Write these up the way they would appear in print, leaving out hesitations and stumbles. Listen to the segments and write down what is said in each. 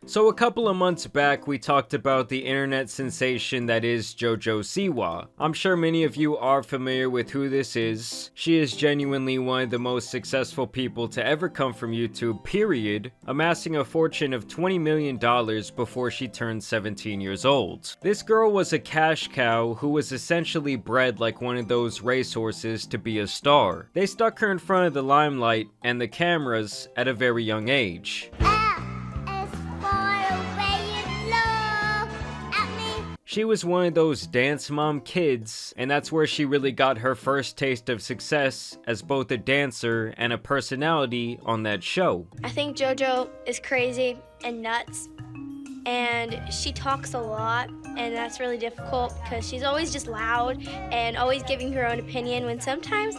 So a couple of months back, we talked about the internet sensation that is Jojo Siwa. I'm sure many of you are familiar with who this is. She is genuinely one of the most successful people to ever come from YouTube, period, amassing a fortune of $20 million before she turned 17 years old. This girl was a cash cow who was essentially bred like one of those racehorses to be a star. They stuck her in front of the limelight and the cameras at a very young age. She was one of those dance mom kids, and that's where she really got her first taste of success as both a dancer and a personality on that show. I think JoJo is crazy and nuts, and she talks a lot, and that's really difficult because she's always just loud and always giving her own opinion when sometimes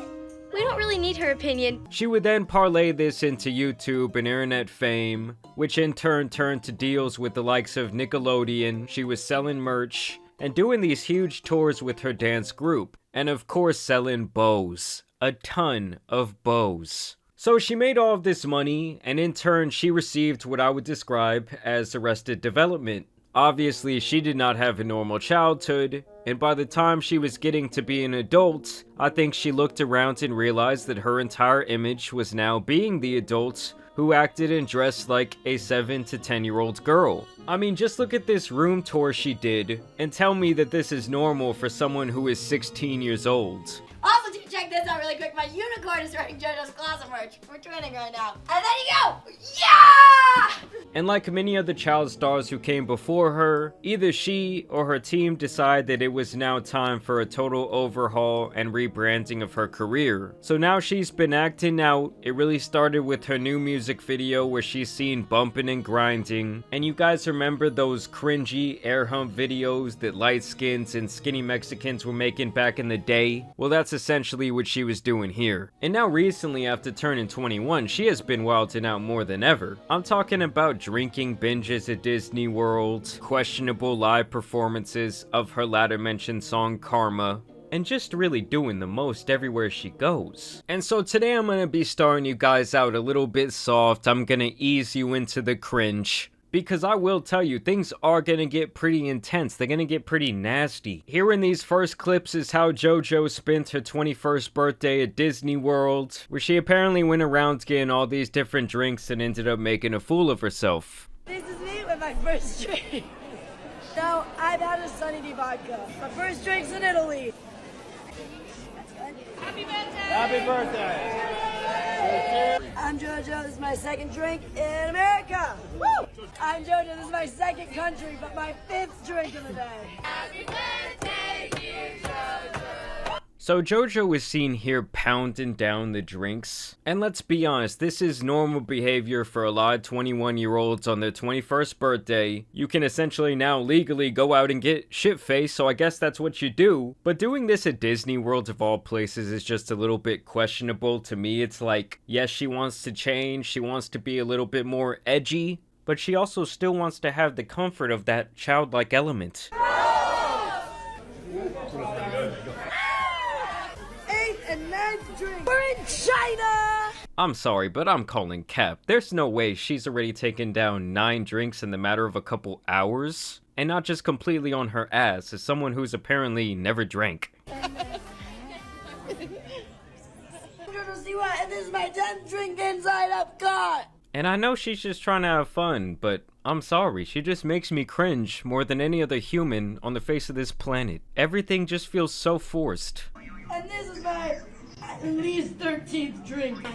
we don't really need her opinion. She would then parlay this into YouTube and internet fame, which in turn turned to deals with the likes of Nickelodeon. She was selling merch and doing these huge tours with her dance group. And of course selling bows. A ton of bows. So she made all of this money, and in turn she received what I would describe as arrested development. Obviously, she did not have a normal childhood, and by the time she was getting to be an adult, I think she looked around and realized that her entire image was now being the adult who acted and dressed like a 7 to 10-year-old girl. I mean, just look at this room tour she did, and tell me that this is normal for someone who is 16 years old. Also, to check this out really quick, my unicorn is wearing JoJo's closet merch. We're twinning right now. And there you go! Yeah! And like many other child stars who came before her, either she or her team decided that it was now time for a total overhaul and rebranding of her career. So now she's been acting out. It really started with her new music video where she's seen bumping and grinding. And you guys remember those cringy air hump videos that light skins and skinny Mexicans were making back in the day? Well, that's essentially what she was doing here. And now recently, after turning 21, she has been wilding out more than ever. I'm talking about drinking binges at Disney World, questionable live performances of her latter mentioned song Karma, and just really doing the most everywhere she goes. And so today I'm gonna be starting you guys out a little bit soft. I'm gonna ease you into the cringe. Because I will tell you, things are gonna get pretty intense. They're gonna get pretty nasty. Here in these first clips is how JoJo spent her 21st birthday at Disney World, where she apparently went around getting all these different drinks and ended up making a fool of herself. This is me with my first drink. So, I've had a Sunny D vodka. My first drink's in Italy. That's good. Happy birthday! Happy birthday! I'm JoJo, this is my second drink in America. Woo! I'm JoJo, this is my second country, but my 5th drink of the day. Happy birthday, dear JoJo. So JoJo is seen here pounding down the drinks. And let's be honest, this is normal behavior for a lot of 21-year-olds on their 21st birthday. You can essentially now legally go out and get shit-faced, so I guess that's what you do. But doing this at Disney World of all places is just a little bit questionable to me. It's like, yes, she wants to change, she wants to be a little bit more edgy, but she also still wants to have the comfort of that childlike element. And 9th drink. We're in China! I'm sorry, but I'm calling cap. There's no way she's already taken down 9 drinks in the matter of a couple hours. And not just completely on her ass, as someone who's apparently never drank. Jojo Siwa, and this is my 10th drink inside Epcot! And I know she's just trying to have fun, but I'm sorry, she just makes me cringe more than any other human on the face of this planet. Everything just feels so forced. And this is my at least 13th drink. My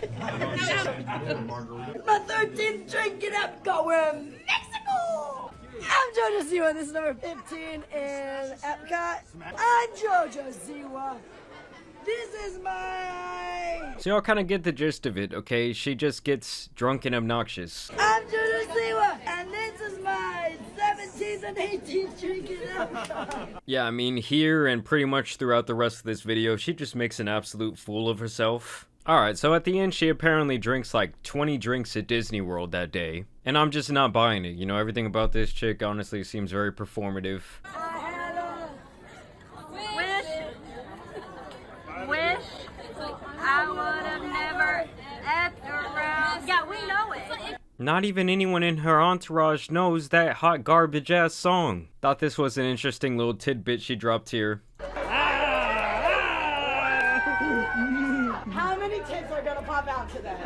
13th drink in Epcot. We're in Mexico. I'm Jojo Siwa. This is number 15 in Epcot. I'm Jojo Siwa. This is my... So y'all kind of get the gist of it, okay? She just gets drunk and obnoxious. I'm Jojo Siwa, and this is my 17th and 18th drink in Epcot. Yeah, I mean, here and pretty much throughout the rest of this video, she just makes an absolute fool of herself. Alright, so at the end, she apparently drinks like 20 drinks at Disney World that day. And I'm just not buying it. You know, everything about this chick honestly seems very performative. Not even anyone in her entourage knows that hot garbage ass song. Thought this was an interesting little tidbit she dropped here. How many tits are gonna pop out today?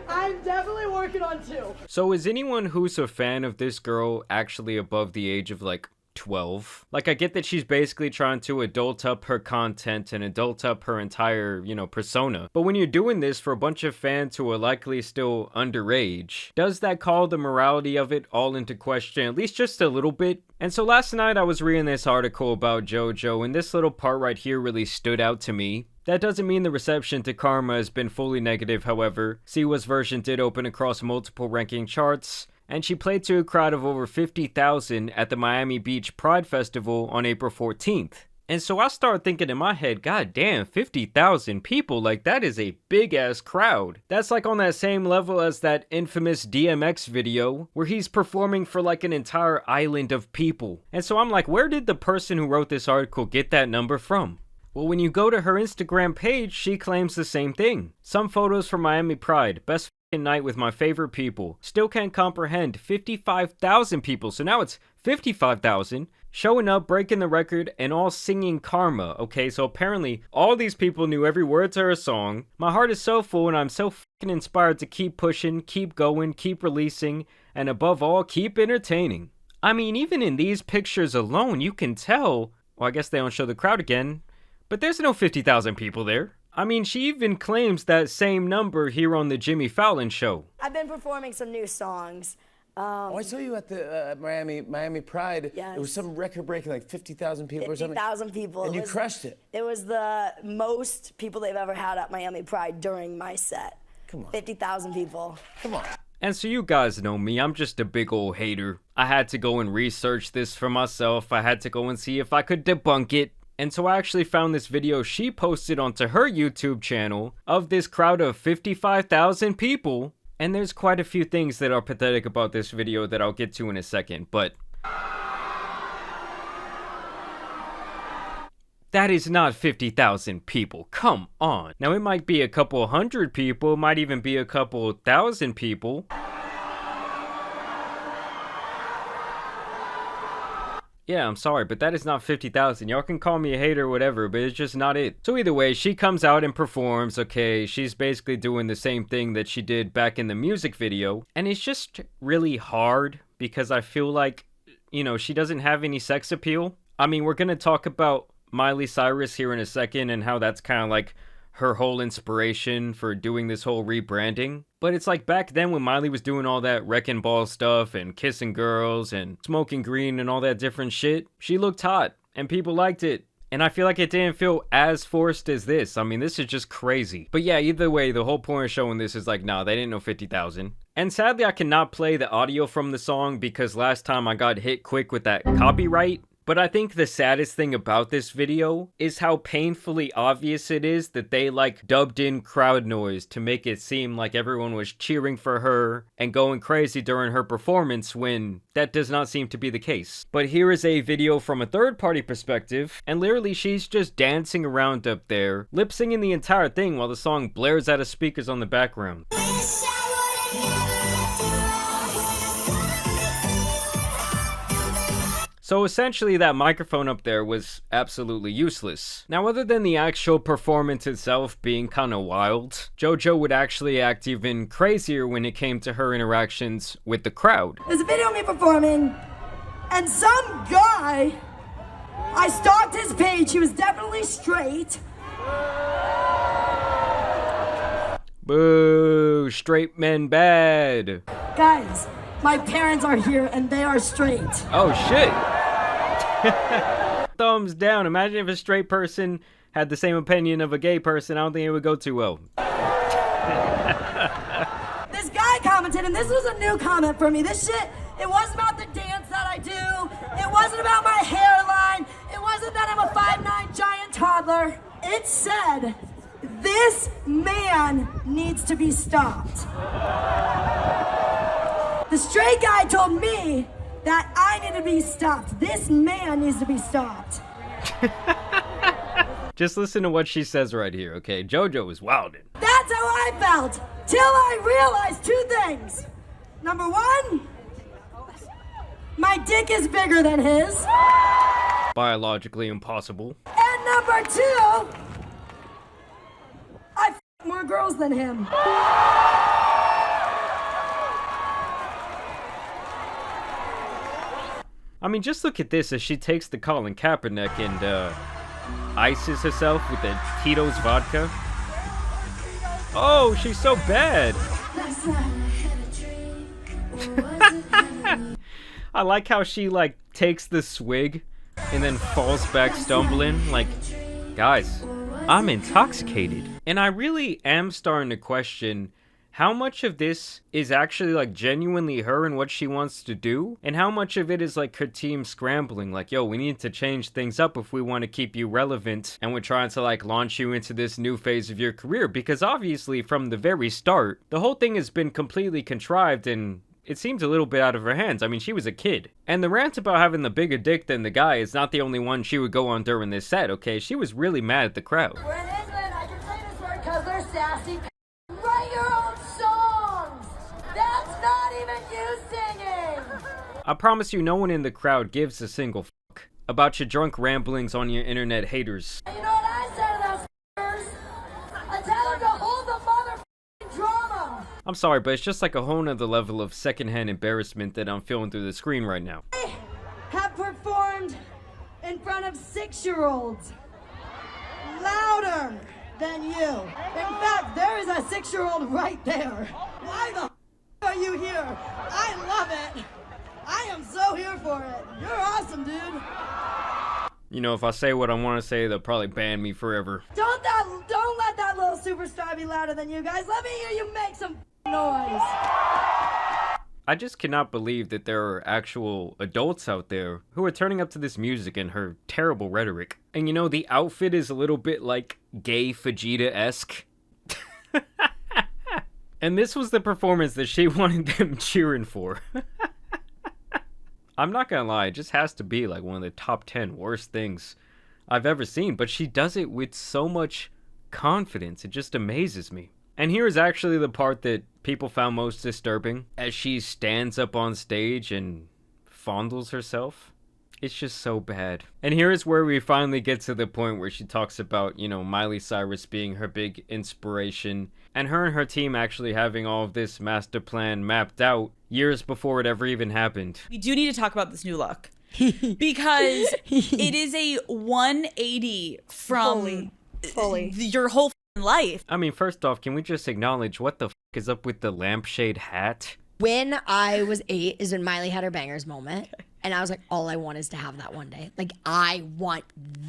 I'm definitely working on 2. So is anyone who's a fan of this girl actually above the age of like 12? Like, I get that she's basically trying to adult up her content and adult up her entire, persona. But when you're doing this for a bunch of fans who are likely still underage, does that call the morality of it all into question, at least just a little bit? And so last night I was reading this article about JoJo, and this little part right here really stood out to me. That doesn't mean the reception to Karma has been fully negative, however. Siwa's version did open across multiple ranking charts, and she played to a crowd of over 50,000 at the Miami Beach Pride Festival on April 14th. And so I started thinking in my head, god damn, 50,000 people, like that is a big ass crowd. That's like on that same level as that infamous DMX video where he's performing for like an entire island of people. And so I'm like, where did the person who wrote this article get that number from? Well, when you go to her Instagram page, she claims the same thing. Some photos from Miami Pride, best night with my favorite people. Still can't comprehend 55,000 people, so now it's 55,000 showing up, breaking the record, and all singing Karma. Okay, so apparently all these people knew every word to her song. My heart is so full and I'm so fucking inspired to keep pushing, keep going, keep releasing, and above all, keep entertaining. I mean, even in these pictures alone, you can tell, well, I guess they don't show the crowd again, but there's no 50,000 people there. I mean, she even claims that same number here on the Jimmy Fallon show. I've been performing some new songs. I saw you at the Miami Pride. Yes. It was some record-breaking, like 50,000 people or something. 50,000 people. And you crushed it. It was the most people they've ever had at Miami Pride during my set. Come on. 50,000 people. Come on. And so you guys know me, I'm just a big old hater. I had to go and research this for myself. I had to go and see if I could debunk it. And so I actually found this video she posted onto her YouTube channel of this crowd of 55,000 people. And there's quite a few things that are pathetic about this video that I'll get to in a second, but that is not 50,000 people. Come on. Now it might be a couple hundred people, it might even be a couple thousand people. Yeah, I'm sorry, but that is not 50,000. Y'all can call me a hater or whatever, but it's just not it. So either way, she comes out and performs, okay? She's basically doing the same thing that she did back in the music video. And it's just really hard because I feel like, she doesn't have any sex appeal. I mean, we're gonna talk about Miley Cyrus here in a second and how that's kind of like her whole inspiration for doing this whole rebranding. But it's like back then when Miley was doing all that wrecking ball stuff and kissing girls and smoking green and all that different shit, she looked hot and people liked it. And I feel like it didn't feel as forced as this. I mean, this is just crazy. But yeah, either way, the whole point of showing this is like, nah, they didn't know 50,000. And sadly, I cannot play the audio from the song because last time I got hit quick with that copyright. But I think the saddest thing about this video is how painfully obvious it is that they dubbed in crowd noise to make it seem like everyone was cheering for her and going crazy during her performance when that does not seem to be the case. But here is a video from a third-party perspective, and literally she's just dancing around up there, lip-singing the entire thing while the song blares out of speakers on the background. So essentially that microphone up there was absolutely useless. Now other than the actual performance itself being kinda wild, JoJo would actually act even crazier when it came to her interactions with the crowd. There's a video of me performing, and some guy, I stalked his page, he was definitely straight. Boo, straight men bad. Guys, my parents are here and they are straight. Oh shit. Thumbs down. Imagine if a straight person had the same opinion of a gay person. I don't think it would go too well. This guy commented, and this was a new comment for me. This shit, it wasn't about the dance that I do. It wasn't about my hairline. It wasn't that I'm a 5'9" giant toddler. It said, this man needs to be stopped. The straight guy told me that I need to be stopped. This man needs to be stopped. Just listen to what she says right here, okay? JoJo is wildin'. That's how I felt, till I realized two things. Number one, my dick is bigger than his. Biologically impossible. And number two, I f more girls than him. I mean, just look at this as she takes the Colin Kaepernick and ices herself with the Tito's vodka. Oh, she's so bad. I like how she like takes the swig and then falls back stumbling. Like, guys, I'm intoxicated. And I really am starting to question how much of this is actually like genuinely her and what she wants to do, and how much of it is like her team scrambling, like, yo, we need to change things up if we want to keep you relevant, and we're trying to like launch you into this new phase of your career. Because obviously from the very start, the whole thing has been completely contrived, and it seems a little bit out of her hands. I mean, she was a kid. And the rant about having the bigger dick than the guy is not the only one she would go on during this set, okay? She was really mad at the crowd. We're in England, I can say this word because they're sassy. Write your own songs! That's not even you singing! I promise you, no one in the crowd gives a single fuck about your drunk ramblings on your internet haters. You know what I say to those f***ers? I tell them to hold the motherfucking drama! I'm sorry, but it's just like a whole nother level of secondhand embarrassment that I'm feeling through the screen right now. I have performed in front of 6-year-olds louder than you. In fact, there is a 6-year-old right there. Why the f are you here? I love it. I am so here for it. You're awesome, dude. You know, if I say what I want to say, they'll probably ban me forever. Don't let that little superstar be louder than you guys. Let me hear you make some noise. I just cannot believe that there are actual adults out there who are turning up to this music and her terrible rhetoric. And you know, the outfit is a little bit like gay Vegeta-esque. And this was the performance that she wanted them cheering for. I'm not gonna lie, it just has to be like one of the top 10 worst things I've ever seen, but she does it with so much confidence. It just amazes me. And here is actually the part that people found most disturbing, as she stands up on stage and fondles herself. It's just so bad. And here is where we finally get to the point where she talks about, you know, Miley Cyrus being her big inspiration, and her team actually having all of this master plan mapped out years before it ever even happened. We do need to talk about this new look because it is a 180 from Fully. your whole life. I mean, first off, can we just acknowledge what the is up with the lampshade hat? When I was 8 is when Miley had her bangers moment. And I was like, all I want is to have that one day. Like, I want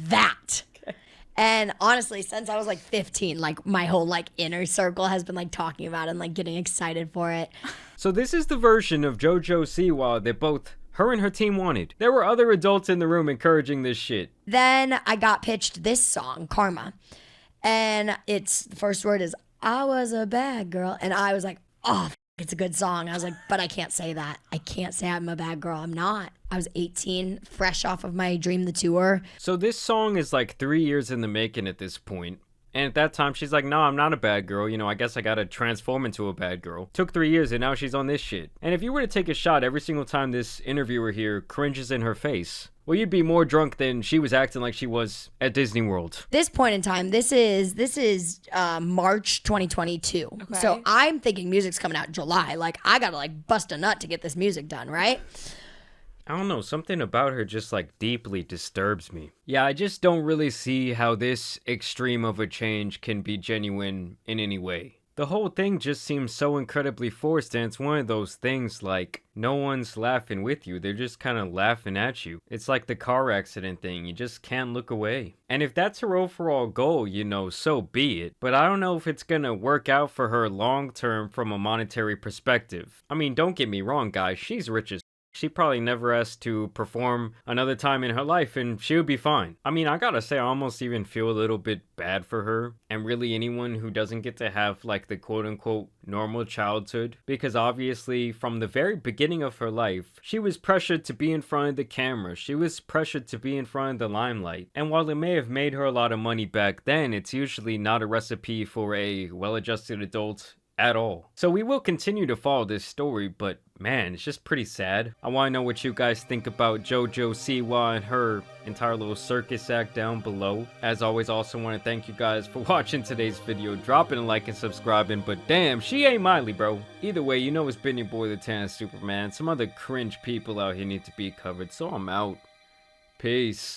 that. Okay. And honestly, since I was like 15, like my whole like inner circle has been like talking about it and like getting excited for it. So this is the version of Jojo Siwa that both her and her team wanted. There were other adults in the room encouraging this shit. Then I got pitched this song, Karma. And the first word is, I was a bad girl. And I was like, oh, it's a good song. I was like, but I can't say that. I can't say I'm a bad girl. I'm not. I was 18, fresh off of my Dream the Tour. So this song is like 3 years in the making at this point. And at that time, she's like, no, I'm not a bad girl. You know, I guess I gotta transform into a bad girl. Took 3 years and now she's on this shit. And if you were to take a shot every single time this interviewer here cringes in her face, well, you'd be more drunk than she was acting like she was at Disney World. This point in time, this is March 2022. Okay. So I'm thinking music's coming out in July. Like, I gotta like bust a nut to get this music done, right? I don't know, something about her just like deeply disturbs me. Yeah, I just don't really see how this extreme of a change can be genuine in any way. The whole thing just seems so incredibly forced, and it's one of those things like no one's laughing with you, they're just kind of laughing at you. It's like the car accident thing, you just can't look away. And if that's her overall goal, you know, so be it. But I don't know if it's gonna work out for her long term from a monetary perspective. I mean, don't get me wrong guys, she's rich as she probably never has to perform another time in her life and she would be fine. I mean, I gotta say, I almost even feel a little bit bad for her and really anyone who doesn't get to have like the quote unquote normal childhood, because obviously from the very beginning of her life, she was pressured to be in front of the camera. She was pressured to be in front of the limelight. And while it may have made her a lot of money back then, it's usually not a recipe for a well-adjusted adult at all. So we will continue to follow this story, but man, it's just pretty sad. I want to know what you guys think about Jojo Siwa and her entire little circus act down below. As always, also want to thank you guys for watching today's video, dropping a like and subscribing, but damn, she ain't Miley, bro. Either way, you know it's been your boy the Tan Superman. Some other cringe people out here need to be covered, so I'm out. Peace.